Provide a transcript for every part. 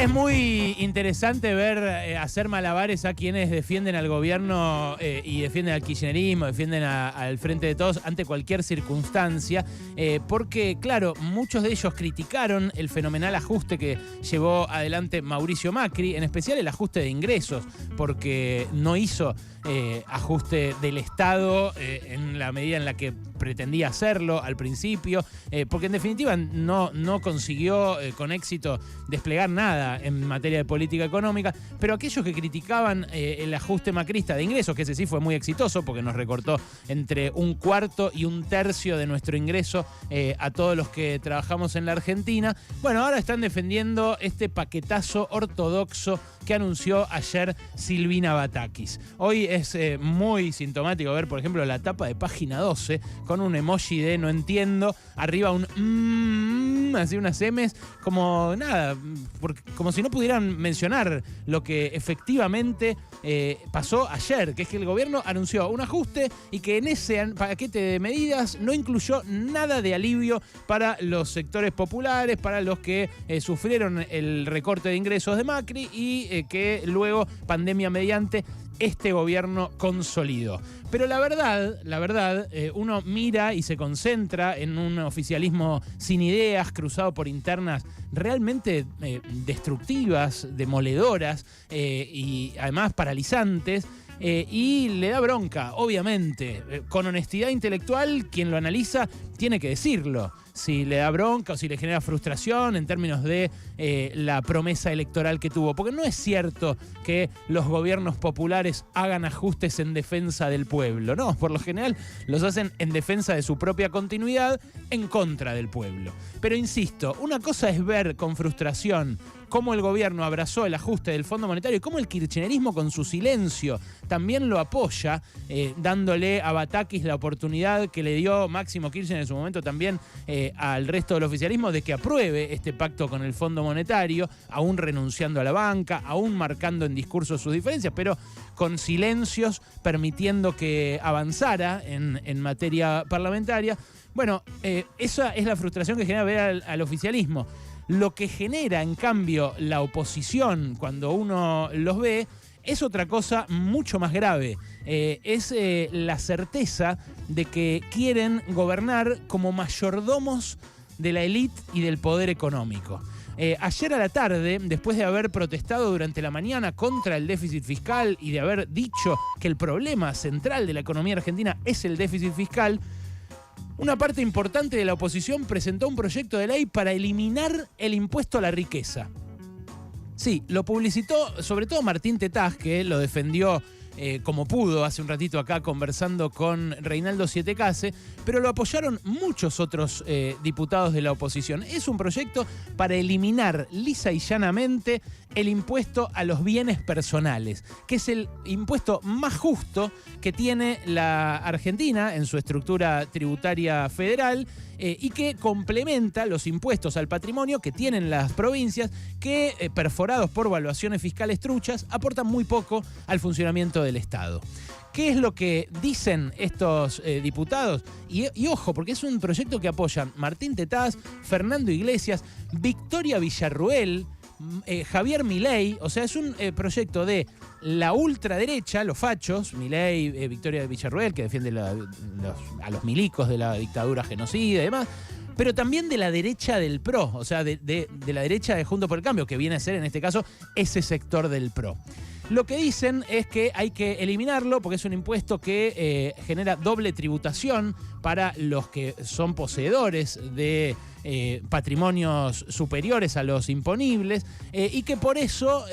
Es muy interesante ver hacer malabares a quienes defienden al gobierno y defienden al kirchnerismo, defienden al Frente de Todos ante cualquier circunstancia, porque, claro, muchos de ellos criticaron el fenomenal ajuste que llevó adelante Mauricio Macri, en especial el ajuste de ingresos, porque no hizo ajuste del Estado en la medida en la que pretendía hacerlo al principio, porque en definitiva no consiguió con éxito desplegar nada en materia de política económica, pero aquellos que criticaban el ajuste macrista de ingresos, que ese sí fue muy exitoso porque nos recortó entre un cuarto y un tercio de nuestro ingreso a todos los que trabajamos en la Argentina, bueno, ahora están defendiendo este paquetazo ortodoxo que anunció ayer Silvina Batakis. Hoy es muy sintomático ver, por ejemplo, la tapa de Página 12 con un emoji de no entiendo, arriba un así unas M's, como nada, como si no pudieran mencionar lo que efectivamente pasó ayer, que es que el gobierno anunció un ajuste y que en ese paquete de medidas no incluyó nada de alivio para los sectores populares, para los que sufrieron el recorte de ingresos de Macri y que luego, pandemia mediante, este gobierno consolidó. Pero la verdad, uno mira y se concentra en un oficialismo sin ideas, cruzado por internas realmente destructivas, demoledoras y además paralizantes. Y le da bronca, obviamente. Con honestidad intelectual, quien lo analiza tiene que decirlo. Si le da bronca o si le genera frustración en términos de la promesa electoral que tuvo. Porque no es cierto que los gobiernos populares hagan ajustes en defensa del pueblo. No, por lo general los hacen en defensa de su propia continuidad, en contra del pueblo. Pero insisto, una cosa es ver con frustración cómo el gobierno abrazó el ajuste del Fondo Monetario y cómo el kirchnerismo con su silencio también lo apoya, dándole a Batakis la oportunidad que le dio Máximo Kirchner en su momento también al resto del oficialismo de que apruebe este pacto con el Fondo Monetario, aún renunciando a la banca, aún marcando en discursos sus diferencias, pero con silencios permitiendo que avanzara en materia parlamentaria. Bueno, esa es la frustración que genera ver al oficialismo. Lo que genera, en cambio, la oposición cuando uno los ve es otra cosa mucho más grave. Es la certeza de que quieren gobernar como mayordomos de la élite y del poder económico. Ayer a la tarde, después de haber protestado durante la mañana contra el déficit fiscal y de haber dicho que el problema central de la economía argentina es el déficit fiscal, una parte importante de la oposición presentó un proyecto de ley para eliminar el impuesto a la riqueza. Sí, lo publicitó sobre todo Martín Tetaz, que lo defendió como pudo hace un ratito acá conversando con Reinaldo Sietecase, pero lo apoyaron muchos otros diputados de la oposición. Es un proyecto para eliminar lisa y llanamente el impuesto a los bienes personales, que es el impuesto más justo que tiene la Argentina en su estructura tributaria federal y que complementa los impuestos al patrimonio que tienen las provincias que, perforados por valuaciones fiscales truchas, aportan muy poco al funcionamiento del Estado. ¿Qué es lo que dicen estos diputados? Y ojo, porque es un proyecto que apoyan Martín Tetaz, Fernando Iglesias, Victoria Villarruel, Javier Milei. O sea, es un proyecto de la ultraderecha, los fachos, Milei, Victoria Villarruel, que defiende a los milicos de la dictadura genocida y demás, pero también de la derecha del PRO, o sea, de la derecha de Juntos por el Cambio, que viene a ser en este caso ese sector del PRO. Lo que dicen es que hay que eliminarlo porque es un impuesto que genera doble tributación para los que son poseedores de patrimonios superiores a los imponibles y que por eso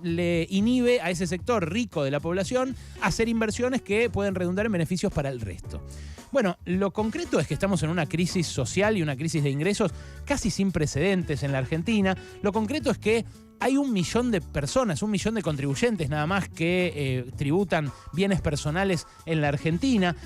le inhibe a ese sector rico de la población hacer inversiones que pueden redundar en beneficios para el resto. Bueno, lo concreto es que estamos en una crisis social y una crisis de ingresos casi sin precedentes en la Argentina. Lo concreto es que hay 1 millón de personas, 1 millón de contribuyentes nada más que tributan bienes personales en la Argentina.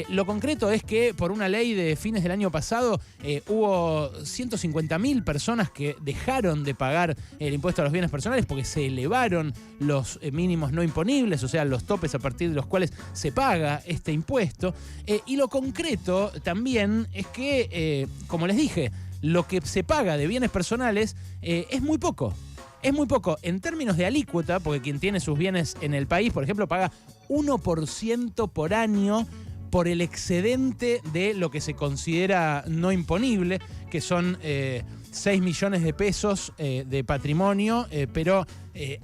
Lo concreto es que por una ley de fines del año pasado hubo 150.000 personas que dejaron de pagar el impuesto a los bienes personales porque se elevaron los mínimos no imponibles, o sea, los topes a partir de los cuales se paga este impuesto. Y lo concreto también es que, como les dije, lo que se paga de bienes personales es muy poco. Es muy poco. En términos de alícuota, porque quien tiene sus bienes en el país, por ejemplo, paga 1% por año por el excedente de lo que se considera no imponible, que son 6 millones de pesos de patrimonio, pero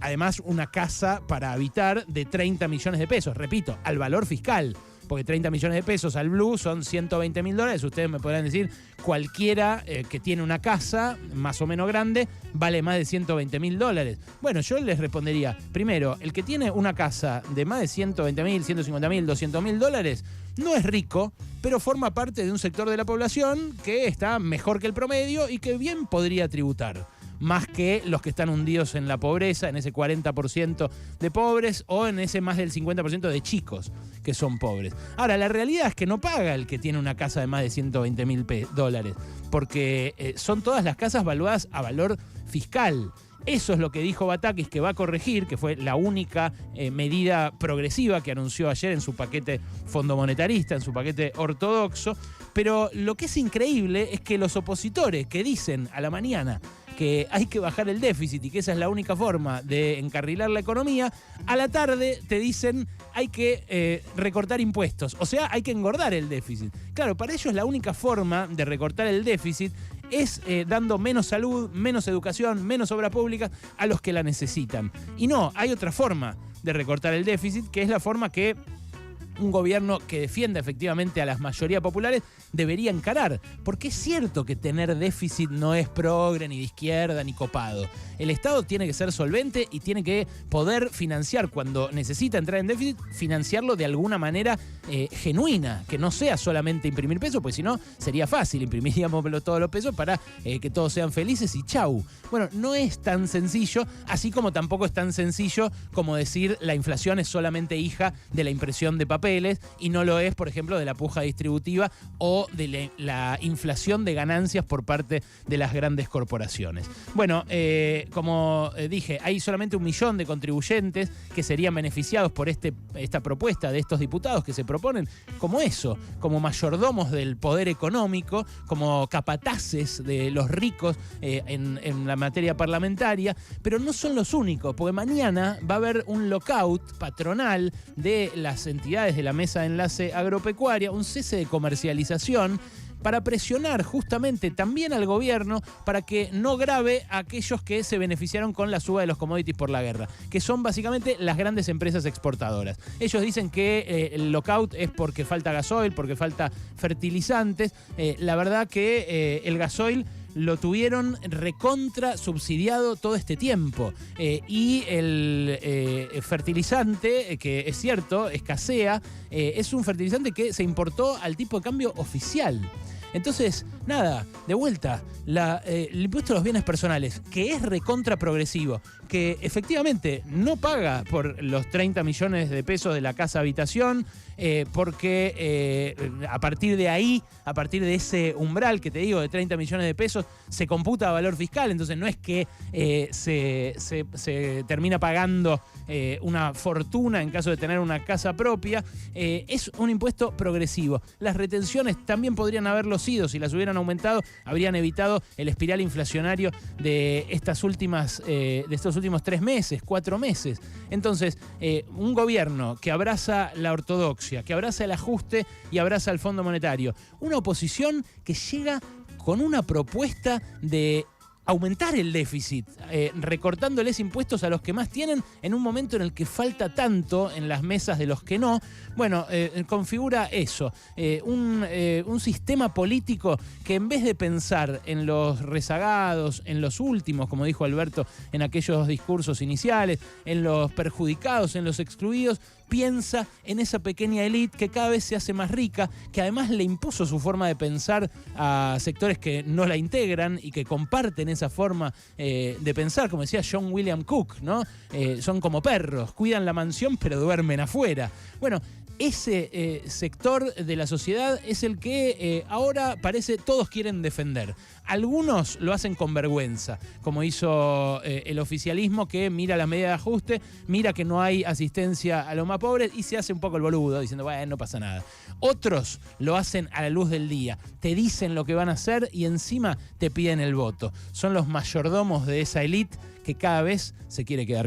además una casa para habitar de 30 millones de pesos. Repito, al valor fiscal. Porque 30 millones de pesos al Blue son $120.000. Ustedes me podrán decir, cualquiera que tiene una casa más o menos grande vale más de $120.000. Bueno, yo les respondería, primero, el que tiene una casa de más de $120.000, $150.000, $200.000 no es rico, pero forma parte de un sector de la población que está mejor que el promedio y que bien podría tributar. Más que los que están hundidos en la pobreza, en ese 40% de pobres o en ese más del 50% de chicos que son pobres. Ahora, la realidad es que no paga el que tiene una casa de más de $120.000, porque son todas las casas valuadas a valor fiscal. Eso es lo que dijo Batakis que va a corregir, que fue la única medida progresiva que anunció ayer en su paquete fondomonetarista, en su paquete ortodoxo. Pero lo que es increíble es que los opositores que dicen a la mañana que hay que bajar el déficit y que esa es la única forma de encarrilar la economía, a la tarde te dicen hay que recortar impuestos, o sea, hay que engordar el déficit. Claro, para ellos la única forma de recortar el déficit es dando menos salud, menos educación, menos obra pública a los que la necesitan. Y no, hay otra forma de recortar el déficit, que es la forma que un gobierno que defienda efectivamente a las mayorías populares debería encarar. Porque es cierto que tener déficit no es progre, ni de izquierda, ni copado. El Estado tiene que ser solvente y tiene que poder financiar cuando necesita entrar en déficit, financiarlo de alguna manera genuina, que no sea solamente imprimir pesos, pues si no sería fácil, imprimiríamos todos los pesos para que todos sean felices y chau. Bueno, no es tan sencillo, así como tampoco es tan sencillo como decir la inflación es solamente hija de la impresión de papeles y no lo es, por ejemplo, de la puja distributiva o de la inflación de ganancias por parte de las grandes corporaciones. Bueno, como dije, hay solamente 1 millón de contribuyentes que serían beneficiados por esta propuesta de estos diputados que se proponen como eso, como mayordomos del poder económico, como capataces de los ricos en la materia parlamentaria, pero no son los únicos, porque mañana va a haber un lockout patronal de las entidades de la Mesa de Enlace Agropecuaria, un cese de comercialización, para presionar justamente también al gobierno para que no grave a aquellos que se beneficiaron con la suba de los commodities por la guerra, que son básicamente las grandes empresas exportadoras. Ellos dicen que el lockout es porque falta gasoil, porque falta fertilizantes. La verdad que el gasoil lo tuvieron recontra subsidiado todo este tiempo. Y el fertilizante, que es cierto, escasea, es un fertilizante que se importó al tipo de cambio oficial. Entonces, nada, de vuelta, el impuesto a los bienes personales, que es recontra progresivo, que efectivamente no paga por los 30 millones de pesos de la casa habitación, porque a partir de ahí, a partir de ese umbral que te digo de 30 millones de pesos, se computa a valor fiscal, entonces no es que se termina pagando una fortuna en caso de tener una casa propia, es un impuesto progresivo. Las retenciones también podrían haberlo sido, si las hubieran aumentado, habrían evitado el espiral inflacionario de estos últimos 3 meses, 4 meses. Entonces, un gobierno que abraza la ortodoxia, que abraza el ajuste y abraza el Fondo Monetario, una oposición que llega con una propuesta de aumentar el déficit, recortándoles impuestos a los que más tienen en un momento en el que falta tanto en las mesas de los que no. Bueno, configura eso, un sistema político que en vez de pensar en los rezagados, en los últimos, como dijo Alberto en aquellos discursos iniciales, en los perjudicados, en los excluidos, piensa en esa pequeña élite que cada vez se hace más rica, que además le impuso su forma de pensar a sectores que no la integran y que comparten esa forma de pensar, como decía John William Cook, ¿no? Son como perros, cuidan la mansión pero duermen afuera. Bueno, ese sector de la sociedad es el que ahora parece todos quieren defender. Algunos lo hacen con vergüenza, como hizo el oficialismo, que mira la medida de ajuste, mira que no hay asistencia a los más pobres y se hace un poco el boludo, diciendo, bueno, no pasa nada. Otros lo hacen a la luz del día, te dicen lo que van a hacer y encima te piden el voto. Son los mayordomos de esa élite que cada vez se quiere quedar